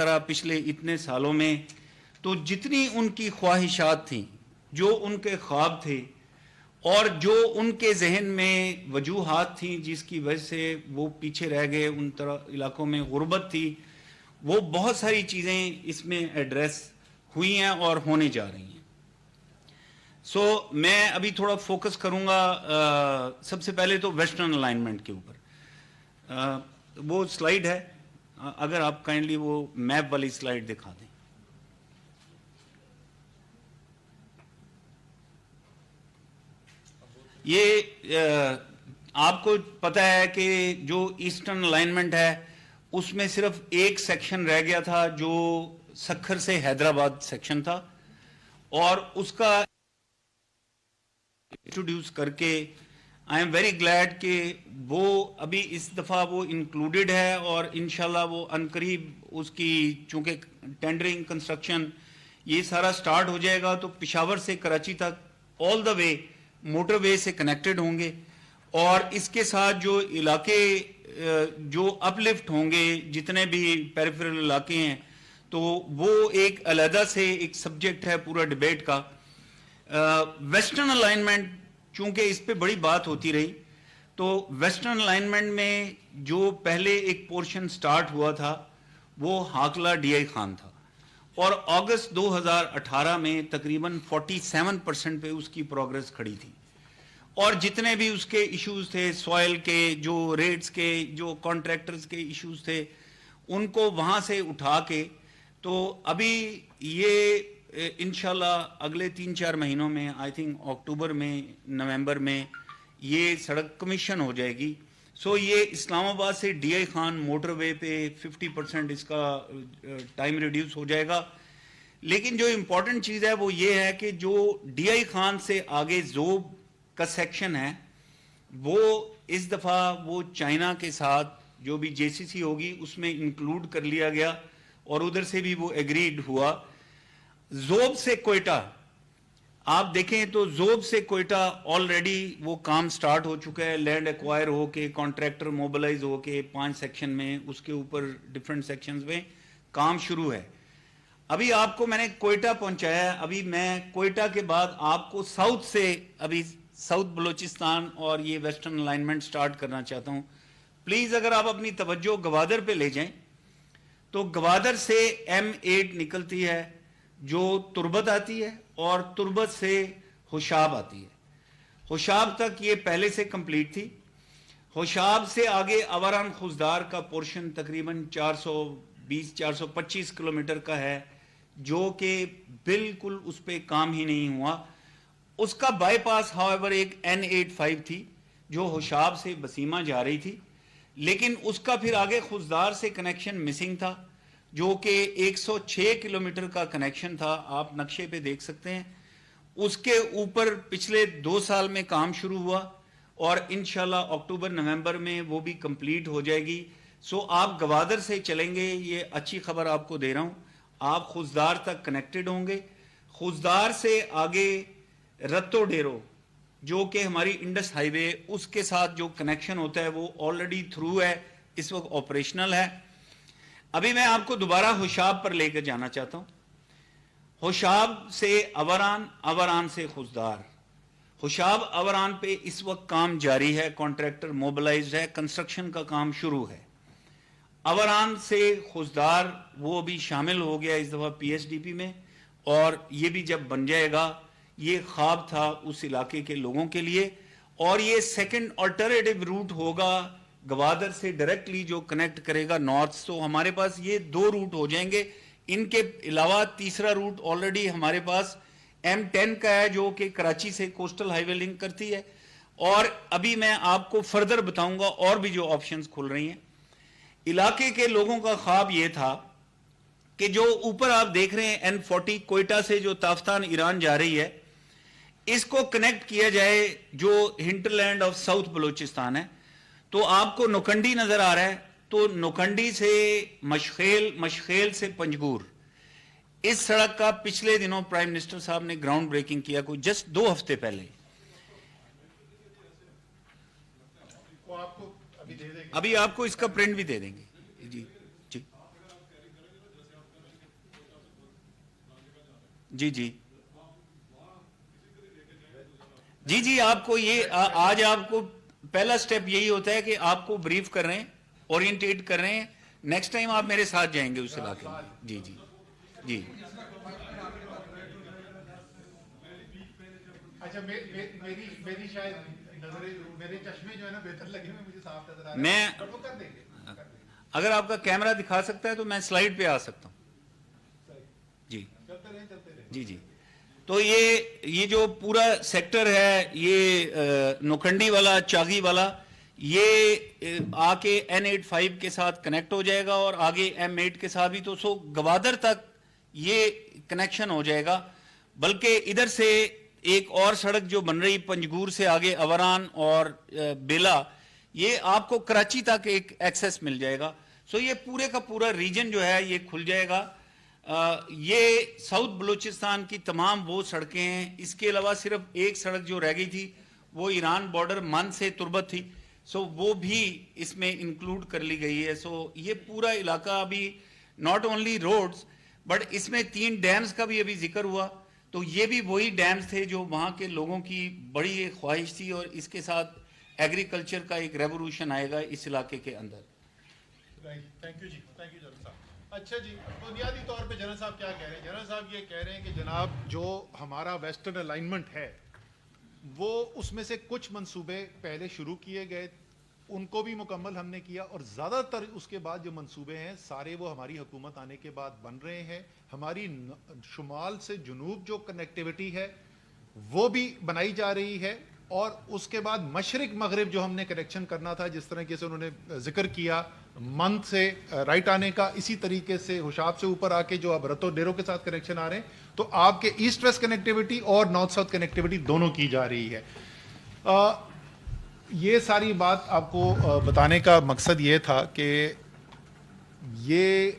طرح پچھلے اتنے سالوں میں تو جتنی ان کی خواہشات تھیں، جو ان کے خواب تھے اور جو ان کے ذہن میں وجوہات تھیں جس کی وجہ سے وہ پیچھے رہ گئے، ان طرح علاقوں میں غربت تھی، وہ بہت ساری چیزیں اس میں ایڈریس ہوئی ہیں اور ہونے جا رہی ہیں۔ میں ابھی تھوڑا فوکس کروں گا سب سے پہلے تو ویسٹرن الائنمنٹ کے اوپر۔ وہ سلائیڈ ہے، اگر آپ کائنڈلی وہ میپ والی سلائیڈ دکھا دیں۔ یہ آپ کو پتہ ہے کہ جو ایسٹرن الائنمنٹ ہے اس میں صرف ایک سیکشن رہ گیا تھا جو سکھر سے حیدرآباد سیکشن تھا، اور اس کا انٹروڈیوس کر کے آئی ایم ویری گلیڈ کہ وہ ابھی اس دفعہ وہ انکلوڈڈ ہے، اور انشاءاللہ وہ عنقریب اس کی چونکہ ٹینڈرنگ کنسٹرکشن یہ سارا سٹارٹ ہو جائے گا تو پشاور سے کراچی تک آل دا وے موٹر وے سے کنیکٹڈ ہوں گے، اور اس کے ساتھ جو علاقے جو اپ لفٹ ہوں گے جتنے بھی پیریفرل علاقے ہیں تو وہ ایک علیحدہ سے ایک سبجیکٹ ہے پورا ڈیبیٹ کا۔ ویسٹرن الائنمنٹ چونکہ اس پہ بڑی بات ہوتی رہی، تو ویسٹرن الائنمنٹ میں جو پہلے ایک پورشن سٹارٹ ہوا تھا وہ ہاکلہ ڈی آئی خان تھا، اور اگست 2018 میں تقریباً 47% پہ اس کی پروگرس کھڑی تھی، اور جتنے بھی اس کے ایشوز تھے، سوائل کے، جو ریٹس کے، جو کانٹریکٹرز کے ایشوز تھے، ان کو وہاں سے اٹھا کے تو ابھی یہ انشاءاللہ اگلے 3-4 مہینوں میں آئی تھنک اکتوبر میں نومبر میں یہ سڑک کمیشن ہو جائے گی۔ یہ اسلام آباد سے ڈی آئی خان موٹر وے پہ 50% اس کا ٹائم ریڈیوس ہو جائے گا۔ لیکن جو امپورٹنٹ چیز ہے وہ یہ ہے کہ جو ڈی آئی خان سے آگے زوب کا سیکشن ہے وہ اس دفعہ وہ چائنا کے ساتھ جو بھی جے سی سی ہوگی اس میں انکلوڈ کر لیا گیا، اور ادھر سے بھی وہ ایگریڈ ہوا۔ زوب سے کوئٹہ آپ دیکھیں تو زوب سے کوئٹہ آلریڈی وہ کام سٹارٹ ہو چکا ہے، لینڈ ایکوائر ہو کے، کانٹریکٹر موبلائز ہو کے 5 سیکشن میں اس کے اوپر ڈیفرنٹ سیکشنز میں کام شروع ہے۔ ابھی آپ کو میں نے کوئٹہ پہنچایا ہے، ابھی میں کوئٹہ کے بعد آپ کو ساؤتھ سے ابھی ساؤتھ بلوچستان اور یہ ویسٹرن الائنمنٹ سٹارٹ کرنا چاہتا ہوں۔ پلیز اگر آپ اپنی توجہ گوادر پہ لے جائیں تو گوادر سے M8 نکلتی ہے جو تربت آتی ہے، اور تربت سے ہوشاب آتی ہے۔ ہوشاب تک یہ پہلے سے کمپلیٹ تھی۔ ہوشاب سے آگے آوران خوزدار کا پورشن تقریباً 420-425 کلومیٹر کا ہے جو کہ بالکل اس پہ کام ہی نہیں ہوا۔ اس کا بائی پاس however ایک N85 تھی جو ہوشاب سے بسیمہ جا رہی تھی، لیکن اس کا پھر آگے خوزدار سے کنیکشن مسنگ تھا جو کہ 106 کلومیٹر کا کنیکشن تھا، آپ نقشے پہ دیکھ سکتے ہیں۔ اس کے اوپر پچھلے 2 سال میں کام شروع ہوا، اور انشاءاللہ اکتوبر نومبر میں وہ بھی کمپلیٹ ہو جائے گی۔ آپ گوادر سے چلیں گے، یہ اچھی خبر آپ کو دے رہا ہوں، آپ خوزدار تک کنیکٹڈ ہوں گے۔ خوزدار سے آگے رتو ڈیرو جو کہ ہماری انڈس ہائی وے اس کے ساتھ جو کنیکشن ہوتا ہے وہ آلریڈی تھرو ہے، اس وقت آپریشنل ہے۔ ابھی میں آپ کو دوبارہ ہوشاب پر لے کر جانا چاہتا ہوں۔ ہوشاب سے اوران، اوران سے خوزدار۔ ہوشاب اوران پہ اس وقت کام جاری ہے، کانٹریکٹر موبلائزڈ ہے، کنسٹرکشن کا کام شروع ہے۔ اوران سے خوزدار وہ بھی شامل ہو گیا اس دفعہ پی ایس ڈی پی میں، اور یہ بھی جب بن جائے گا یہ خواب تھا اس علاقے کے لوگوں کے لیے، اور یہ سیکنڈ آلٹرنیٹیو روٹ ہوگا گوادر سے ڈائریکٹلی جو کنیکٹ کرے گا نارتھ۔ تو ہمارے پاس یہ 2 روٹ ہو جائیں گے، ان کے علاوہ تیسرا روٹ آلریڈی ہمارے پاس M10 کا ہے جو کہ کراچی سے کوسٹل ہائی وے لنک کرتی ہے، اور ابھی میں آپ کو فردر بتاؤں گا اور بھی جو آپشنز کھل رہی ہیں۔ علاقے کے لوگوں کا خواب یہ تھا کہ جو اوپر آپ دیکھ رہے ہیں N40 کوئٹہ سے جو تافتان ایران جا رہی ہے، اس کو کنیکٹ کیا جائے جو ہنٹرلینڈ آف ساؤتھ بلوچستان ہے۔ تو آپ کو نوکنڈی نظر آ رہا ہے، تو نوکنڈی سے مشخیل، مشخیل سے پنجگور، اس سڑک کا پچھلے دنوں پرائم منسٹر صاحب نے گراؤنڈ بریکنگ کیا، کوئی جسٹ 2 ہفتے پہلے۔ ابھی آپ کو اس کا پرنٹ بھی دے دیں گے۔ جی جی جی جی جی جی آپ کو یہ آج آپ کو پہلا سٹیپ یہی ہوتا ہے کہ آپ کو بریف کر رہے ہیں، اورینٹیٹ کر رہے ہیں. نیکسٹ ٹائم آپ میرے ساتھ جائیں گے اس علاقے میں. جی جی جی اچھا میری شاید نظر میرے چشمے جو ہے نا بہتر لگے ہوئے مجھے صاف نظر آ رہا ہے. میں بٹ وہ کر دیں گے. اگر آپ کا کیمرہ دکھا سکتا ہے تو میں سلائیڈ پہ آ سکتا ہوں. جی چلتے رہیں. جی جی تو یہ جو پورا سیکٹر ہے، یہ نوکھنڈی والا، چاگی والا، یہ آ کے N85 کے ساتھ کنیکٹ ہو جائے گا اور آگے M8 کے ساتھ بھی. تو سو گوادر تک یہ کنیکشن ہو جائے گا. بلکہ ادھر سے ایک اور سڑک جو بن رہی پنجگور سے آگے اوران اور بیلا، یہ آپ کو کراچی تک ایک ایکسیس مل جائے گا. سو یہ پورے کا پورا ریجن جو ہے یہ کھل جائے گا. یہ ساؤتھ بلوچستان کی تمام وہ سڑکیں ہیں. اس کے علاوہ صرف ایک سڑک جو رہ گئی تھی وہ ایران بارڈر من سے تربت تھی، سو وہ بھی اس میں انکلوڈ کر لی گئی ہے. سو یہ پورا علاقہ ابھی ناٹ اونلی روڈز بٹ اس میں 3 ڈیمز کا بھی ابھی ذکر ہوا. تو یہ بھی وہی ڈیمز تھے جو وہاں کے لوگوں کی بڑی ایک خواہش تھی، اور اس کے ساتھ ایگریکلچر کا ایک ریولوشن آئے گا اس علاقے کے اندر. تھینک یو جی، تھینک یو جنرل صاحب. اچھا جی، بنیادی طور پہ جنرل صاحب کیا کہہ رہے ہیں؟ جنرل صاحب یہ کہہ رہے ہیں کہ جناب جو ہمارا ویسٹرن الائنمنٹ ہے وہ اس میں سے کچھ منصوبے پہلے شروع کیے گئے، ان کو بھی مکمل ہم نے کیا، اور زیادہ تر اس کے بعد جو منصوبے ہیں سارے وہ ہماری حکومت آنے کے بعد بن رہے ہیں. ہماری شمال سے جنوب جو کنیکٹیوٹی ہے وہ بھی بنائی جا رہی ہے، اور اس کے بعد مشرق مغرب جو ہم نے کنیکشن کرنا تھا، جس طرح سے انہوں نے ذکر کیا مند سے رائٹ آنے کا، اسی طریقے سے ہوشاب سے اوپر آ کے جو اب رتو ڈیرو کے ساتھ کنیکشن آ رہے ہیں، تو آپ کے ایسٹ ویسٹ کنیکٹیوٹی اور نارتھ ساؤتھ کنیکٹیوٹی دونوں کی جا رہی ہے. یہ ساری بات آپ کو بتانے کا مقصد یہ تھا کہ یہ